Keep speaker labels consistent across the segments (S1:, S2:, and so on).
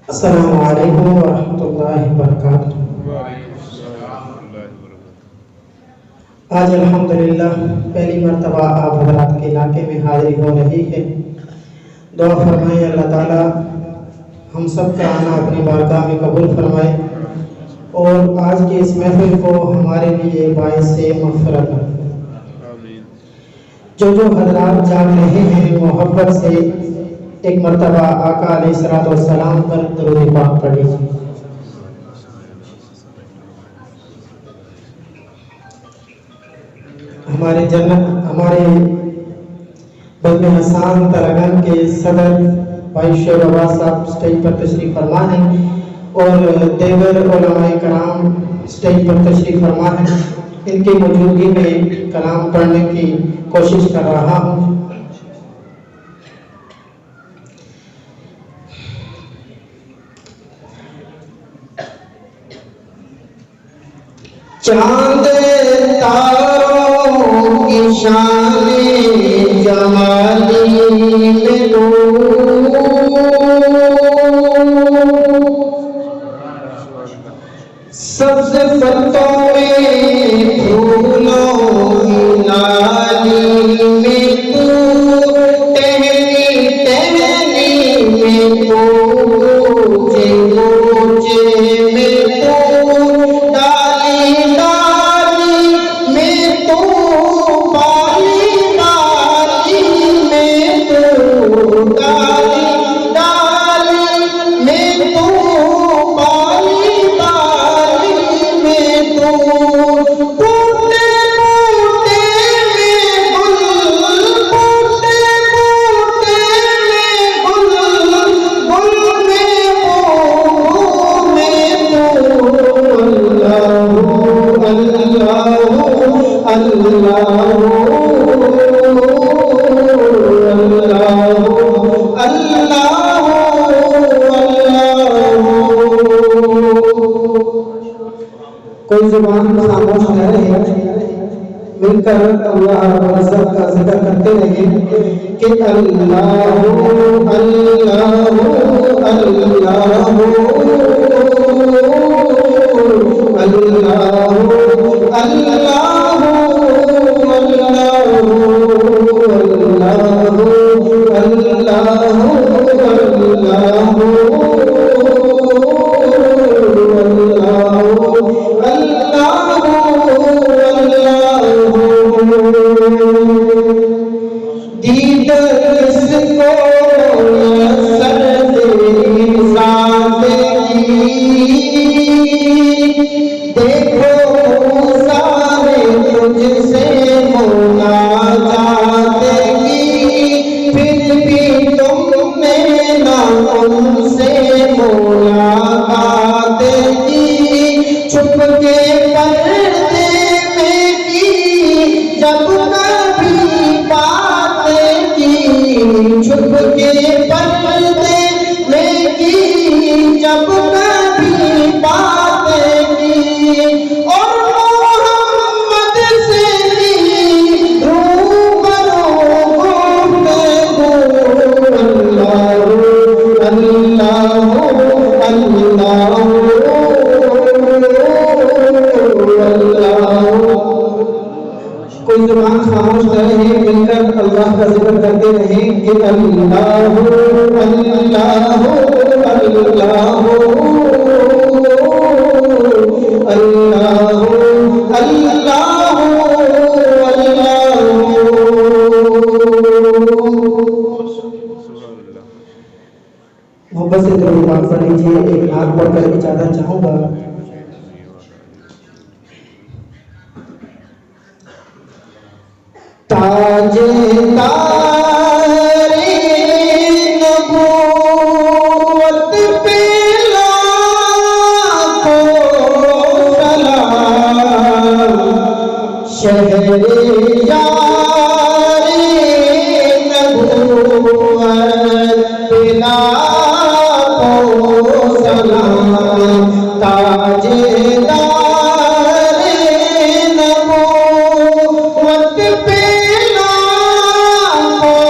S1: अस्सलामु अलैकुम वरहमतुल्लाहि वबरकातुहू। आज अल्हम्दुलिल्लाह पहली मर्तबा आप हज़रात के इलाके में हाज़िरी हो रही है। दुआ फरमाए अल्लाह ताला हम सब का आना अपनी बारगाह में कबूल फरमाए और आज की इस महफिल को हमारे लिए बाइस से मग़फ़िरत करे। जो हज़रात जाग रहे हैं मोहब्बत से एक मर्तबा आका अलैहिस्सलातु वस्सलाम पर दुरूद पाक पढ़ लीजिए। हमारे बज़्म हसान तरगन के सदर भाई शेर अब्बास साहब स्टेज पर तशरीफ़ फरमा है और देवर उलमाए कराम स्टेज पर तशरीफ़ फरमा है। इनकी मौजूदगी में कलाम पढ़ने की कोशिश कर रहा हूँ। चांद तारों की शाने जमाली में तू सब्ज़ पत्तों में फूलों की नाली में तू टहली टहली में तू ऊंचे ऊंचे में तू कोई जुबान खामोश न रहे, मिलकर अल्लाह का जिक्र करते रहे कि अल्लाहु अल्लाहु अल्लाहु अल्लाहु अल्लाहु मोहब्बत से दुरूद पाक पढ़ लीजिए। एक नात पढ़कर इजाज़त चाहूँगा। ताजे तारे नबूवत पे लाखों सलाम, शहरे यारे नबूवत पे लाखों सलाम, ताजे नबूवत पे लाखों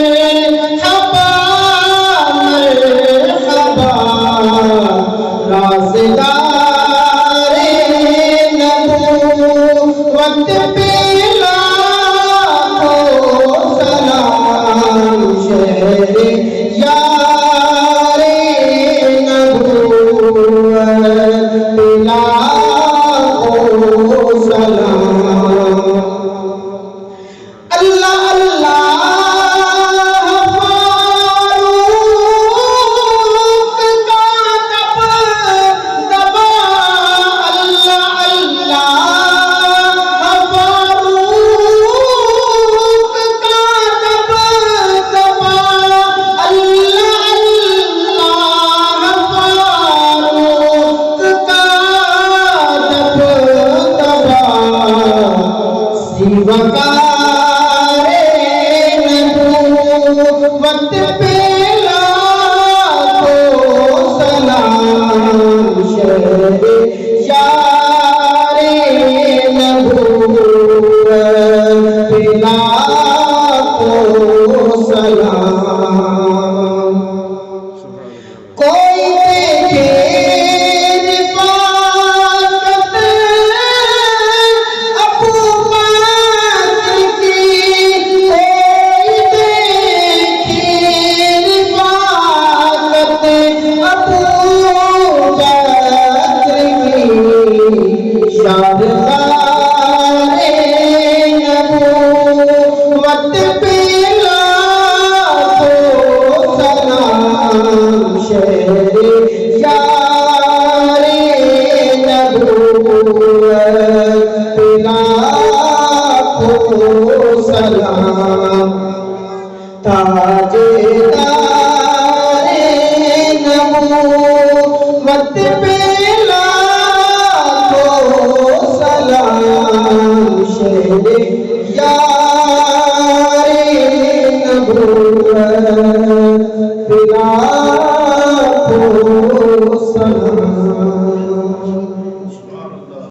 S1: मरहबा मरहबा राज़दारे नबूवत पे लाखों सलाम शहरे यारे नबूवत पे लाखों सलाम। अल्लाह अल्लाह फारूक का दब दबा, अल्लाह अल्लाह फारूक का दब दबा, अल्लाह अल्लाह फारूक का दब दबा। सिवकारे नबूवत पे लाखों सलाम शहरे यारे नबूवत पे लाखों सलाम। कोई देखे रिफाकत अबू बकर की, कोई देखे रिफाकत अबू बकर की। शादगारे नबूवत पे लाखों सलाम शहरे यारे नबूवत पे लाखों सलाम। ताजेदारे नबूवत पे लाखों सलाम शहरे यारे नबूवत पे